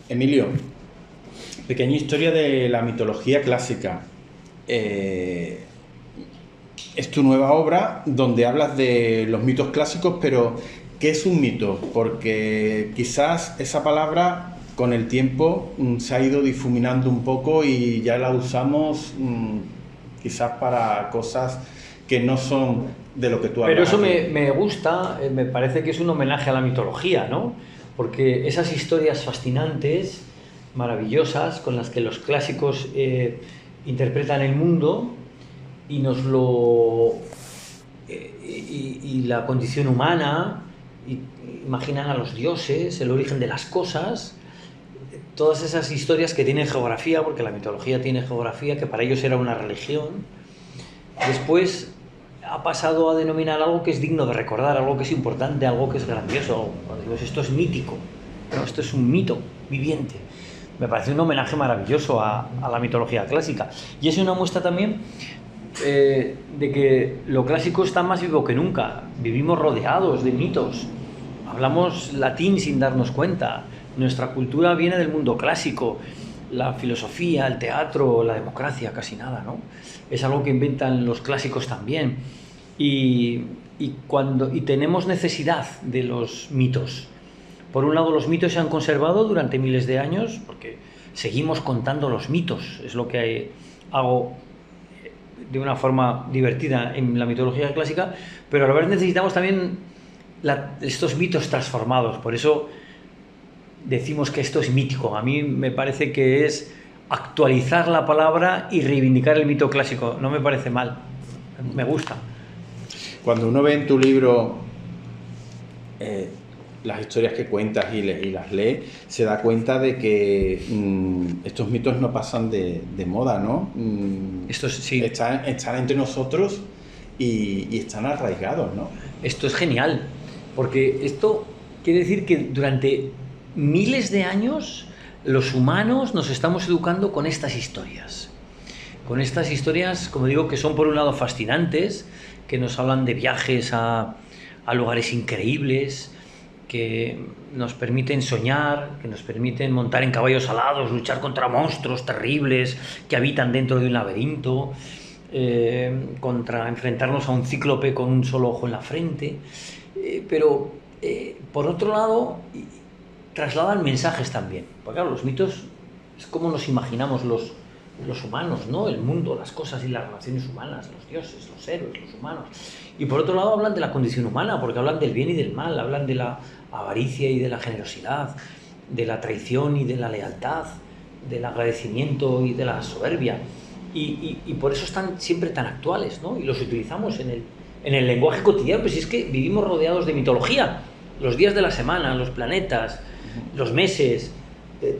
Emilio, pequeña historia de la mitología clásica. Es tu nueva obra donde hablas de los mitos clásicos, pero ¿qué es un mito? Porque quizás esa palabra con el tiempo se ha ido difuminando un poco y ya la usamos quizás para cosas que no son de lo que tú Pero hablas eso aquí. me gusta, me parece que es un homenaje a la mitología, ¿no? Porque esas historias fascinantes, maravillosas, con las que los clásicos interpretan el mundo y nos lo y la condición humana, y imaginan a los dioses, el origen de las cosas, todas esas historias que tienen geografía, porque la mitología tiene geografía, que para ellos era una religión. Después ha pasado a denominar algo que es digno de recordar, algo que es importante, algo que es grandioso. Cuando digo esto es mítico, no, esto es un mito viviente. Me parece un homenaje maravilloso a la mitología clásica. Y es una muestra también de que lo clásico está más vivo que nunca. Vivimos rodeados de mitos. Hablamos latín sin darnos cuenta. Nuestra cultura viene del mundo clásico. La filosofía, el teatro, la democracia, casi nada, ¿no? Es algo que inventan los clásicos también. Y tenemos necesidad de los mitos. Por un lado, los mitos se han conservado durante miles de años, porque seguimos contando los mitos. Es lo que hago de una forma divertida en la mitología clásica, pero a la vez necesitamos también estos mitos transformados. Por eso decimos que esto es mítico. A mí me parece que es actualizar la palabra y reivindicar el mito clásico. No me parece mal, me gusta. Cuando uno ve en tu libro las historias que cuentas y las lee, se da cuenta de que estos mitos no pasan de moda, ¿no? Esto sí. Están entre nosotros y están arraigados, ¿no? Esto es genial, porque esto quiere decir que durante miles de años los humanos nos estamos educando con estas historias. Con estas historias, como digo, que son por un lado fascinantes, que nos hablan de viajes a lugares increíbles, que nos permiten soñar, que nos permiten montar en caballos alados, luchar contra monstruos terribles que habitan dentro de un laberinto, contra enfrentarnos a un cíclope con un solo ojo en la frente. Pero, por otro lado, trasladan mensajes también. Porque claro, los mitos es como nos imaginamos los humanos, ¿no? El mundo, las cosas y las relaciones humanas, los dioses, los héroes, los humanos. Y por otro lado hablan de la condición humana, porque hablan del bien y del mal, hablan de la avaricia y de la generosidad, de la traición y de la lealtad, del agradecimiento y de la soberbia. Y por eso están siempre tan actuales, ¿no? Y los utilizamos en el lenguaje cotidiano, pues si es que vivimos rodeados de mitología. Los días de la semana, los planetas, los meses,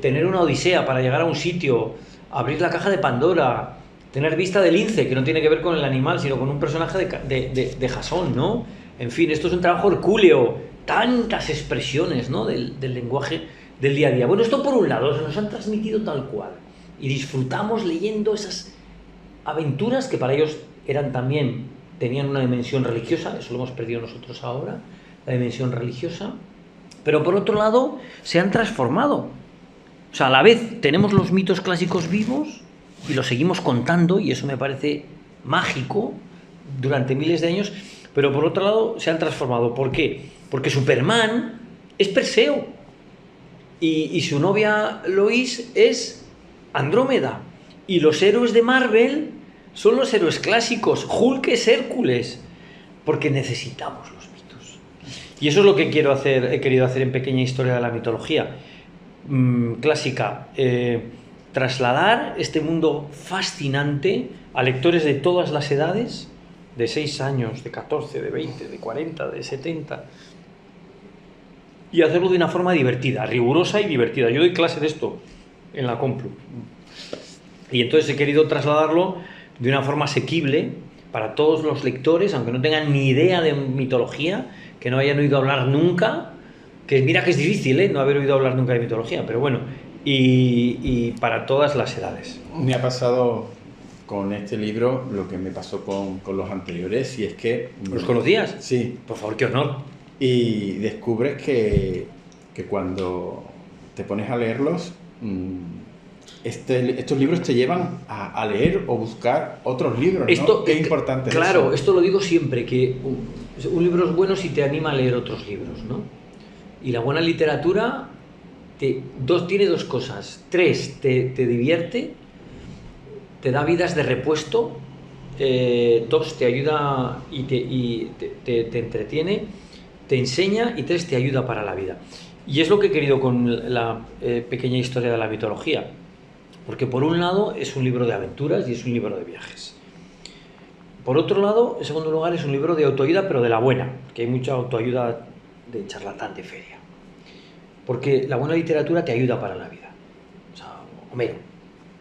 tener una odisea para llegar a un sitio, abrir la caja de Pandora, tener vista del lince, que no tiene que ver con el animal, sino con un personaje de Jasón, ¿no? En fin, esto es un trabajo hercúleo, tantas expresiones, ¿no? del lenguaje del día a día. Bueno, esto por un lado, se nos han transmitido tal cual, y disfrutamos leyendo esas aventuras que para ellos tenían una dimensión religiosa, eso lo hemos perdido nosotros ahora, la dimensión religiosa, pero por otro lado se han transformado. O sea, a la vez tenemos los mitos clásicos vivos y los seguimos contando, y eso me parece mágico durante miles de años, pero por otro lado se han transformado. ¿Por qué? Porque Superman es Perseo y su novia Lois es Andrómeda, y los héroes de Marvel son los héroes clásicos. Hulk es Hércules, porque necesitamos los mitos. Y eso es lo que he querido hacer en Pequeña Historia de la Mitología Clásica, trasladar este mundo fascinante a lectores de todas las edades, de 6 años, de 14, de 20, de 40, de 70, y hacerlo de una forma divertida, rigurosa y divertida. Yo doy clase de esto en la Complu, y entonces he querido trasladarlo de una forma asequible para todos los lectores, aunque no tengan ni idea de mitología, que no hayan oído hablar nunca, que mira que es difícil, no haber oído hablar nunca de mitología, pero bueno, y para todas las edades. Me ha pasado con este libro lo que me pasó con los anteriores, y es que... ¿Los conocías? Sí. Por favor, qué honor. Y descubres que cuando te pones a leerlos, estos libros te llevan a leer o buscar otros libros, ¿no? Qué importante es claro, eso. esto lo digo siempre, que un libro es bueno si te anima a leer otros libros, ¿no? Y la buena literatura tiene dos cosas. 3, te divierte, te da vidas de repuesto. 2, te ayuda y te entretiene, te enseña, y 3, te ayuda para la vida. Y es lo que he querido con la pequeña historia de la mitología, porque por un lado es un libro de aventuras y es un libro de viajes. Por otro lado, en segundo lugar, es un libro de autoayuda, pero de la buena, que hay mucha autoayuda de charlatán de feria. Porque la buena literatura te ayuda para la vida. O sea, Homero,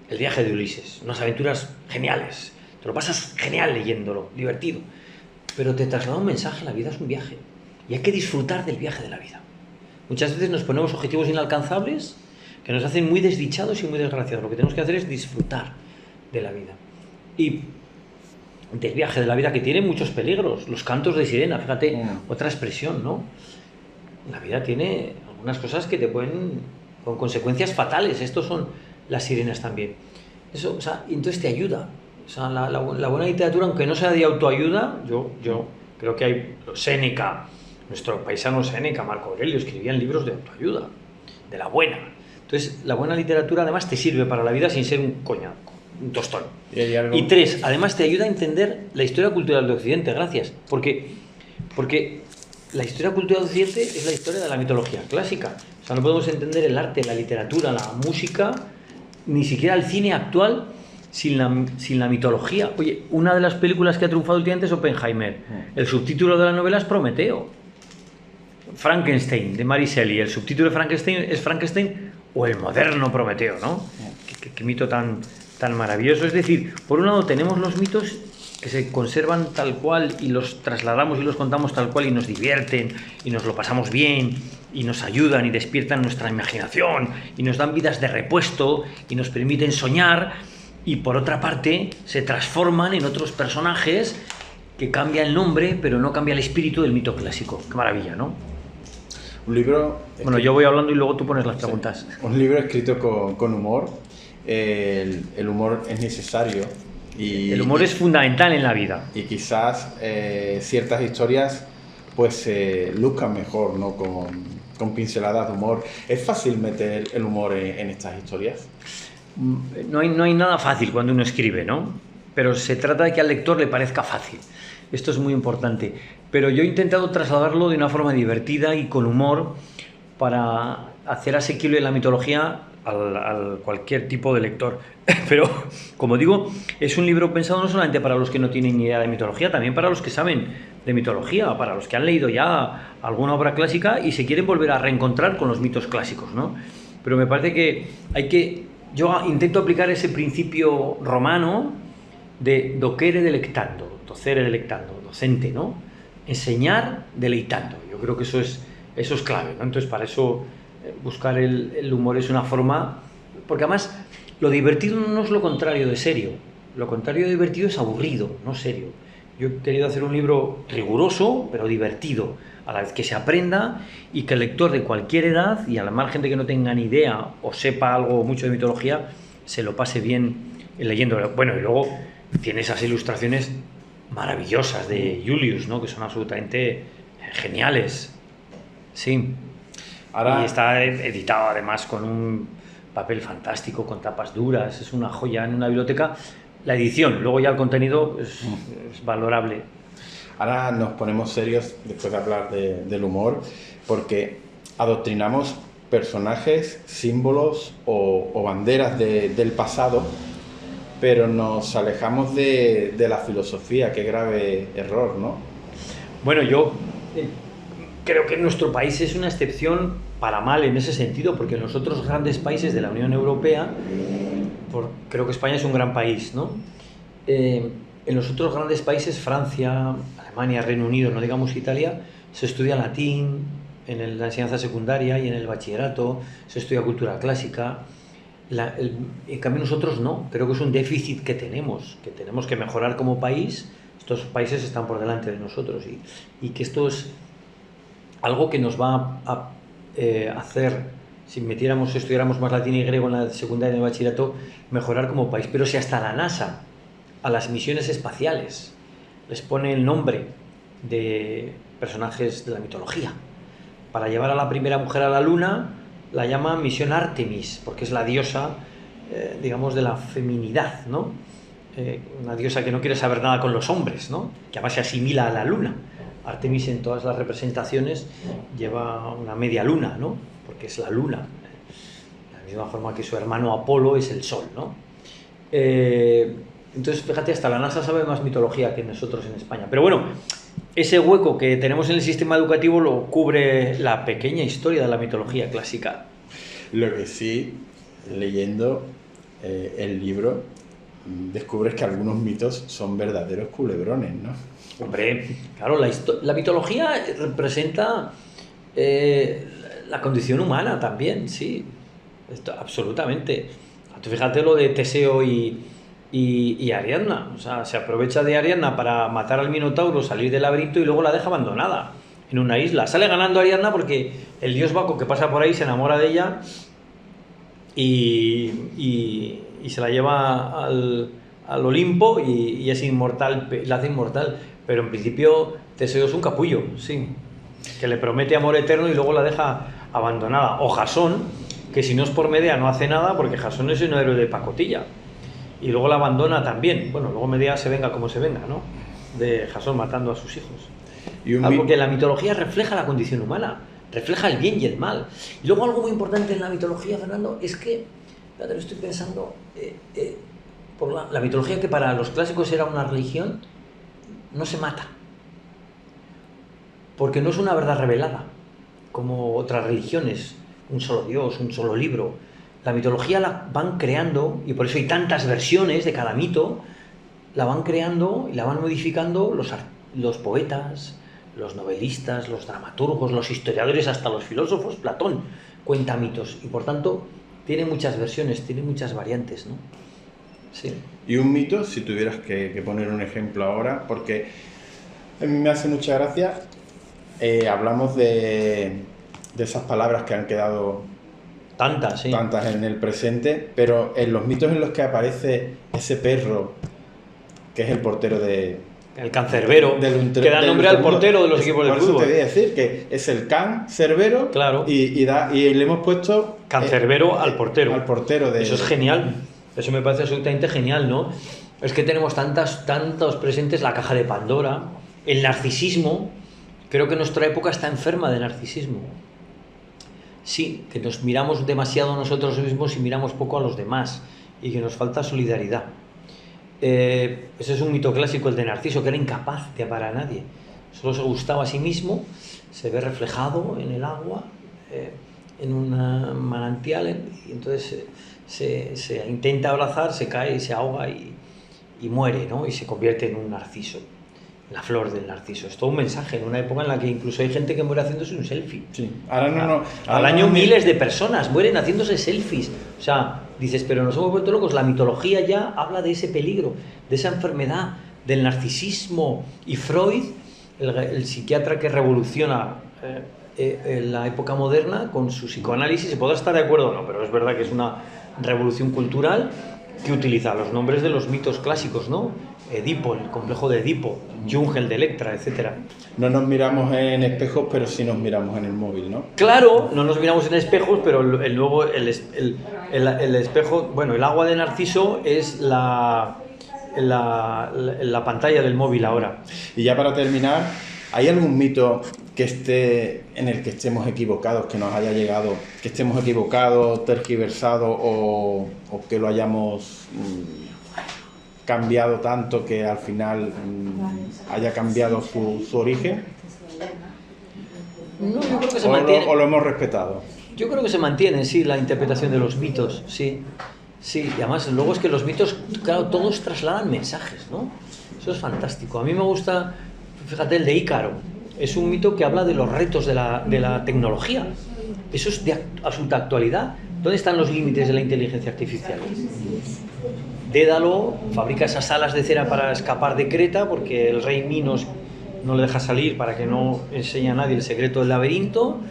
el viaje de Ulises, unas aventuras geniales. Te lo pasas genial leyéndolo, divertido. Pero te traslada un mensaje: la vida es un viaje. Y hay que disfrutar del viaje de la vida. Muchas veces nos ponemos objetivos inalcanzables que nos hacen muy desdichados y muy desgraciados. Lo que tenemos que hacer es disfrutar de la vida. Y del viaje de la vida, que tiene muchos peligros. Los cantos de sirena, fíjate, otra expresión, ¿no? La vida tiene algunas cosas que te pueden, con consecuencias fatales. Estos son las sirenas también. Eso, o sea, entonces te ayuda. O sea, la buena literatura, aunque no sea de autoayuda, yo creo que hay Séneca, nuestro paisano Séneca, Marco Aurelio, escribían libros de autoayuda, de la buena. Entonces, la buena literatura además te sirve para la vida sin ser un tostón. Y 3, además te ayuda a entender la historia cultural de Occidente, gracias. Porque la historia cultural de Occidente es la historia de la mitología clásica. O sea, no podemos entender el arte, la literatura, la música, ni siquiera el cine actual sin la mitología. Oye, una de las películas que ha triunfado últimamente es Oppenheimer. El subtítulo de la novela es Prometeo. Frankenstein, de Mary Shelley. El subtítulo de Frankenstein es Frankenstein o el moderno Prometeo, ¿no? Qué mito tan maravilloso. Es decir, por un lado tenemos los mitos que se conservan tal cual y los trasladamos y los contamos tal cual y nos divierten y nos lo pasamos bien y nos ayudan y despiertan nuestra imaginación y nos dan vidas de repuesto y nos permiten soñar, y por otra parte se transforman en otros personajes que cambia el nombre pero no cambia el espíritu del mito clásico. Qué maravilla, ¿no? Un libro... Bueno, yo voy hablando y luego tú pones las preguntas. Sí, un libro escrito con humor. El humor es necesario. El humor es fundamental en la vida. Y quizás ciertas historias pues luzcan mejor, ¿no? Con pinceladas de humor. ¿Es fácil meter el humor en estas historias? No hay nada fácil cuando uno escribe, ¿no? Pero se trata de que al lector le parezca fácil. Esto es muy importante. Pero yo he intentado trasladarlo de una forma divertida y con humor para hacer asequible la mitología a cualquier tipo de lector. Pero, como digo, es un libro pensado no solamente para los que no tienen ni idea de mitología, también para los que saben de mitología, para los que han leído ya alguna obra clásica y se quieren volver a reencontrar con los mitos clásicos, ¿no? Pero me parece que yo intento aplicar ese principio romano de docere delectando, docente, ¿no? Enseñar deleitando. Yo creo que eso es clave, ¿no? Entonces, para eso buscar el humor es una forma, porque además lo divertido no es lo contrario de serio. Lo contrario de divertido es aburrido, no serio. Yo he querido hacer un libro riguroso, pero divertido, a la vez que se aprenda y que el lector de cualquier edad, y al margen de que no tenga ni idea o sepa algo mucho de mitología, se lo pase bien leyéndolo. Bueno, y luego tiene esas ilustraciones maravillosas de Julius, ¿no? Que son absolutamente geniales. Sí. Ahora... Y está editado además con un papel fantástico, con tapas duras. Es una joya en una biblioteca. La edición, luego ya el contenido es valorable. Ahora nos ponemos serios después de hablar del humor, porque adoctrinamos personajes, símbolos o banderas del pasado, pero nos alejamos de la filosofía. Qué grave error, ¿no? Bueno, yo creo que nuestro país es una excepción para mal en ese sentido, porque en los otros grandes países de la Unión Europea, creo que España es un gran país, ¿no? En los otros grandes países, Francia, Alemania, Reino Unido, no digamos Italia, se estudia latín en la enseñanza secundaria y en el bachillerato, se estudia cultura clásica. En cambio nosotros no, creo que es un déficit que tenemos que mejorar como país. Estos países están por delante de nosotros y que esto es algo que nos va a hacer si metiéramos, estudiáramos más latín y griego en la secundaria y en el bachillerato, mejorar como país. Pero si hasta la NASA, a las misiones espaciales, les pone el nombre de personajes de la mitología, para llevar a la primera mujer a la luna, la llama misión Artemis, porque es la diosa, digamos, de la feminidad, ¿no? Una diosa que no quiere saber nada con los hombres, ¿no? Que además se asimila a la luna. Artemis en todas las representaciones lleva una media luna, ¿no? Porque es la luna, de la misma forma que su hermano Apolo es el sol, ¿no? Entonces, fíjate, hasta la NASA sabe más mitología que nosotros en España. Pero bueno, ese hueco que tenemos en el sistema educativo lo cubre la pequeña historia de la mitología clásica. Lo que sí, leyendo el libro, descubres que algunos mitos son verdaderos culebrones, ¿no? Hombre, claro, la mitología representa la condición humana también, sí, absolutamente. Tú fíjate lo de Teseo y Ariadna, o sea, se aprovecha de Ariadna para matar al Minotauro, salir del laberinto y luego la deja abandonada en una isla. Sale ganando Ariadna porque el dios Baco que pasa por ahí se enamora de ella y se la lleva al Olimpo y es inmortal, la hace inmortal. Pero en principio Teseo es un capullo, sí, que le promete amor eterno y luego la deja abandonada. O Jasón, que si no es por Medea no hace nada porque Jasón es un héroe de pacotilla. Y luego la abandona también. Bueno, luego Medea se venga como se venga, ¿no? De Jasón matando a sus hijos. Porque la mitología refleja la condición humana, refleja el bien y el mal. Y luego algo muy importante en la mitología, Fernando, es que, ya te lo estoy pensando, por la mitología que para los clásicos era una religión, no se mata, porque no es una verdad revelada, como otras religiones, un solo Dios, un solo libro. La mitología la van creando, y por eso hay tantas versiones de cada mito, la van creando y la van modificando los poetas, los novelistas, los dramaturgos, los historiadores, hasta los filósofos. Platón cuenta mitos, y por tanto tiene muchas versiones, tiene muchas variantes, ¿no? Sí. Y un mito, si tuvieras que poner un ejemplo ahora, porque a mí me hace mucha gracia, hablamos de esas palabras que han quedado tantas, sí, tantas en el presente, pero en los mitos en los que aparece ese perro, que es el portero de... El cancerbero, que da nombre al portero de los equipos de fútbol. Por eso te voy a decir que es el cancerbero, claro, y le hemos puesto... Cancerbero al portero. Al portero de... Eso es genial. Eso me parece absolutamente genial, ¿no? Es que tenemos tantos presentes, la caja de Pandora, el narcisismo. Creo que nuestra época está enferma de narcisismo. Sí, que nos miramos demasiado a nosotros mismos y miramos poco a los demás, y que nos falta solidaridad. Ese es un mito clásico, el de Narciso, que era incapaz de amar a nadie. Solo se gustaba a sí mismo, se ve reflejado en el agua, en un manantial, y entonces... Se intenta abrazar, se cae y se ahoga y muere, ¿no? Y se convierte en un narciso, la flor del narciso. Es todo un mensaje en una época en la que incluso hay gente que muere haciéndose un selfie. Sí. Ahora al año miles de personas mueren haciéndose selfies. O sea, dices, pero nos hemos vuelto locos. La mitología ya habla de ese peligro, de esa enfermedad, del narcisismo. Y Freud, el psiquiatra que revoluciona la época moderna con su psicoanálisis, se podrá estar de acuerdo o no, pero es verdad que es una revolución cultural que utiliza los nombres de los mitos clásicos, ¿no? Edipo, el complejo de Edipo, Jung, el de Electra, etc. No nos miramos en espejos, pero sí nos miramos en el móvil, ¿no? Claro, no nos miramos en espejos, pero luego el espejo, bueno, el agua de Narciso es la pantalla del móvil ahora. Y ya para terminar, ¿hay algún mito que esté en el que estemos equivocados, que nos haya llegado, que estemos equivocados, tergiversados o que lo hayamos cambiado tanto que al final haya cambiado su origen? No, yo creo que se mantiene. ¿O lo hemos respetado? Yo creo que se mantiene, sí, la interpretación de los mitos, sí. Sí, y además luego es que los mitos, claro, todos trasladan mensajes, ¿no? Eso es fantástico. A mí me gusta, fíjate, el de Ícaro. Es un mito que habla de los retos de la tecnología. Eso es de absoluta actualidad. ¿Dónde están los límites de la inteligencia artificial? Dédalo fabrica esas alas de cera para escapar de Creta porque el rey Minos no le deja salir para que no enseñe a nadie el secreto del laberinto.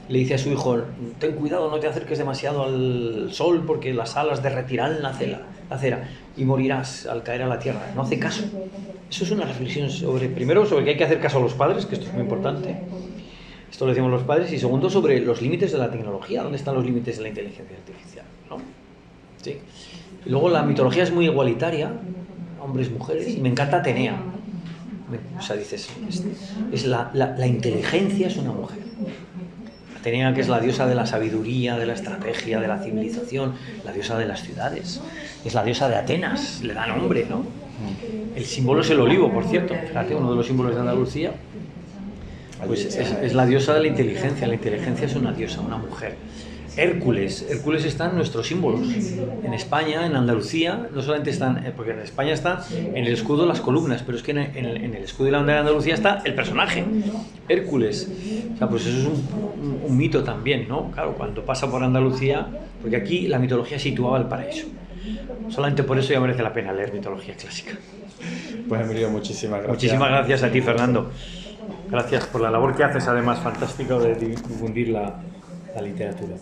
le dice a su hijo, ten cuidado, no te acerques demasiado al sol porque las alas derretirán la cera y morirás al caer a la tierra. No hace caso. Eso es una reflexión primero, sobre que hay que hacer caso a los padres, que esto es muy importante. Esto lo decimos los padres. Y segundo, sobre los límites de la tecnología. ¿Dónde están los límites de la inteligencia artificial? ¿No? ¿Sí? Y luego la mitología es muy igualitaria, hombres, mujeres, y me encanta Atenea. O sea, dices, la inteligencia es una mujer. Atenea, que es la diosa de la sabiduría, de la estrategia, de la civilización, la diosa de las ciudades, es la diosa de Atenas, le da nombre, ¿no? El símbolo es el olivo, por cierto, fíjate, uno de los símbolos de Andalucía, pues es la diosa de la inteligencia es una diosa, una mujer. Hércules está en nuestros símbolos, en España, en Andalucía, no solamente están, porque en España está en el escudo las columnas, pero es que en el escudo y la bandera de Andalucía está el personaje, Hércules. O sea, pues eso es un mito también, ¿no? Claro, cuando pasa por Andalucía, porque aquí la mitología situaba el paraíso. Solamente por eso ya merece la pena leer mitología clásica. Pues Emilio, muchísimas gracias. Muchísimas gracias a ti, Fernando. Gracias por la labor que haces, además, fantástica de difundir la literatura.